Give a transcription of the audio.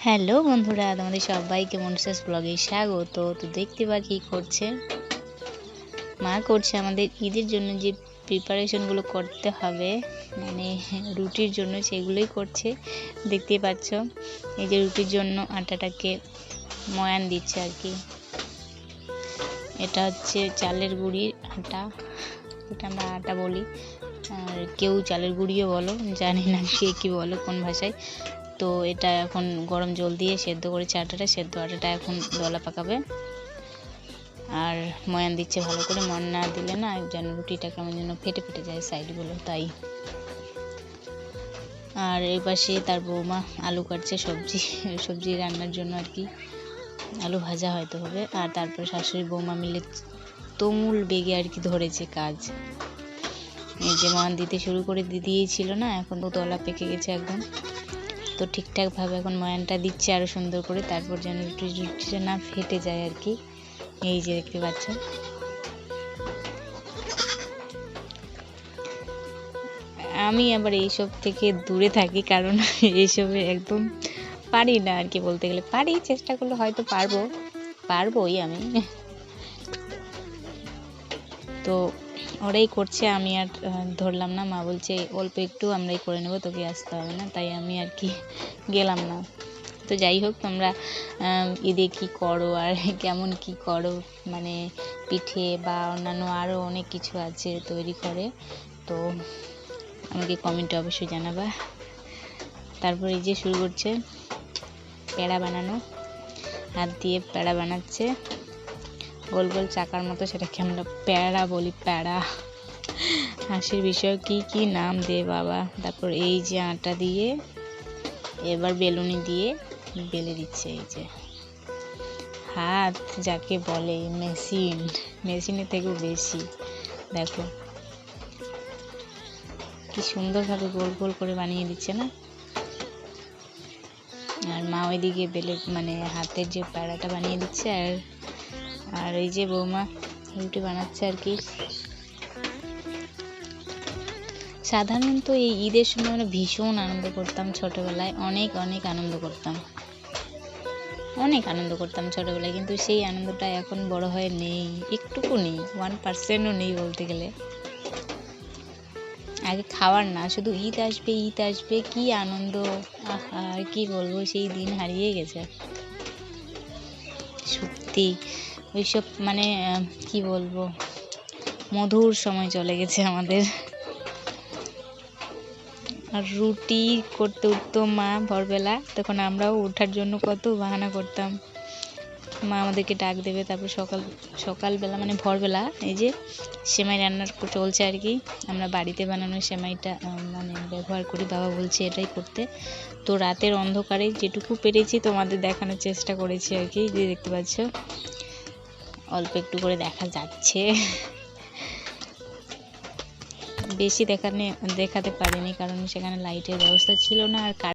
Hello বন্ধুরা, তোমাদের সবাইকে মনসাস ব্লগে স্বাগত। তো দেখতে বা কি করছে মা করছে আমাদের ঈদের জন্য যে প্রিপারেশনগুলো করতে হবে, মানে রুটির জন্য সেগুলোই করছে। দেখতেই পাচ্ছ, এই যে রুটির জন্য আটাটাকে ময়ান দিচ্ছে আর কি। এটা হচ্ছে চালের গুঁড়ির আটা, এটা আমরা আটা বলি, আর কেউ চালের গুঁড়িও বলো, জানি না কে কী বলো কোন ভাষায়। তো এটা এখন গরম জল দিয়ে সেদ্ধ করেছে আটাটা, সেদ্ধ আটাটা এখন দলা পাকাবে আর ময়ান দিচ্ছে ভালো করে। ময়ান না দিলে না যেন রুটিটা কেমন যেন ফেটে ফেটে যায় সাইডগুলো, তাই। আর এই পাশে তার বৌমা আলু কাটছে, সবজি রান্নার জন্য আর কি, আলু ভাজা হয়তো হবে। আর তারপরে শাশুড়ি বৌমা মিলে তুমুল বেগে আর কি ধরেছে কাজ। এই যে ময়ান দিতে শুরু করে দিয়েছিল না, এখন তো দলা পেকে গেছে একদম। তো ঠিকঠাকভাবে এখন ময়ানটা দিচ্ছে আরও সুন্দর করে, তারপর যেন রুটিটা না ফেটে যায় আর কি। এই যে দেখতে পাচ্ছ, আমি আবার এইসব থেকে দূরে থাকি, কারণ এইসবে একদম পারি না আর কি। বলতে গেলে পারি, চেষ্টা করলে হয়তো পারবোই আমি। তো ওরাই করছে, আমি আর ধরলাম না। মা বলছে অল্প একটু আমরাই করে নেবো, তোকে আসতে হবে না, তাই আমি আর কি গেলাম না। তো যাই হোক, তোমরা ঈদে কী করো আর কেমন কি করো, মানে পিঠে বা অন্যান্য আরও অনেক কিছু আছে তৈরি করে, তো আমাকে কমেন্টে অবশ্যই জানাবা। তারপর এই যে শুরু করছে প্যাড়া বানানো, হাত দিয়ে প্যাড়া বানাচ্ছে গোল গোল চাকার মতো, সেটাকে আমরা প্যাড়া বলি। প্যাড়া হাসির বিষয়, কি নাম দে বাবা। তারপর এই যে আটা দিয়ে এবার বেলুনি দিয়ে বেলে দিচ্ছে। এই যে হাত যাকে বলে, মেশিনের থেকেও বেশি। দেখো কি সুন্দরভাবে গোল গোল করে বানিয়ে দিচ্ছে না। আর মা ওইদিকে বেলে মানে হাতের যে প্যাড়াটা বানিয়ে দিচ্ছে, আর এই যে বৌমা রুটি বানাচ্ছে আর কি। সাধারণত এই ঈদের সময় আমরা ভীষণ আনন্দ করতাম ছোটবেলায়, অনেক আনন্দ করতাম ছোটবেলায়, কিন্তু সেই আনন্দটা এখন বড় হয়ে নেই, একটুকু নেই, 1%ও নেই বলতে গেলে। আগে খাওয়ার না, শুধু ঈদ আসবে কি আনন্দ, আর কি বলবো, সেই দিন হারিয়ে গেছে সত্যি। ওইসব মানে কি বলবো, মধুর সময় চলে গেছে আমাদের। আর রুটি করতে উঠতো মা ভোরবেলা, তখন আমরাও ওঠার জন্য কত বাহানা করতাম। মা আমাদেরকে ডাক দেবে, তারপর সকালবেলা মানে ভোরবেলা এই যে সেমাই রান্নার চলছে আর কি। আমরা বাড়িতে বানানো সেমাইটা মানে ব্যবহার করি, বাবা বলছে এটাই করতে। তো রাতের অন্ধকারে যেটুকু পেরেছি তোমাদের দেখানোর চেষ্টা করেছি আর কি। যে দেখতে পাচ্ছ অল্প একটু করে দেখা যাচ্ছে, বেশি দেখাতে পারিনি, কারণ সেখানে লাইটের ব্যবস্থা ছিল না আর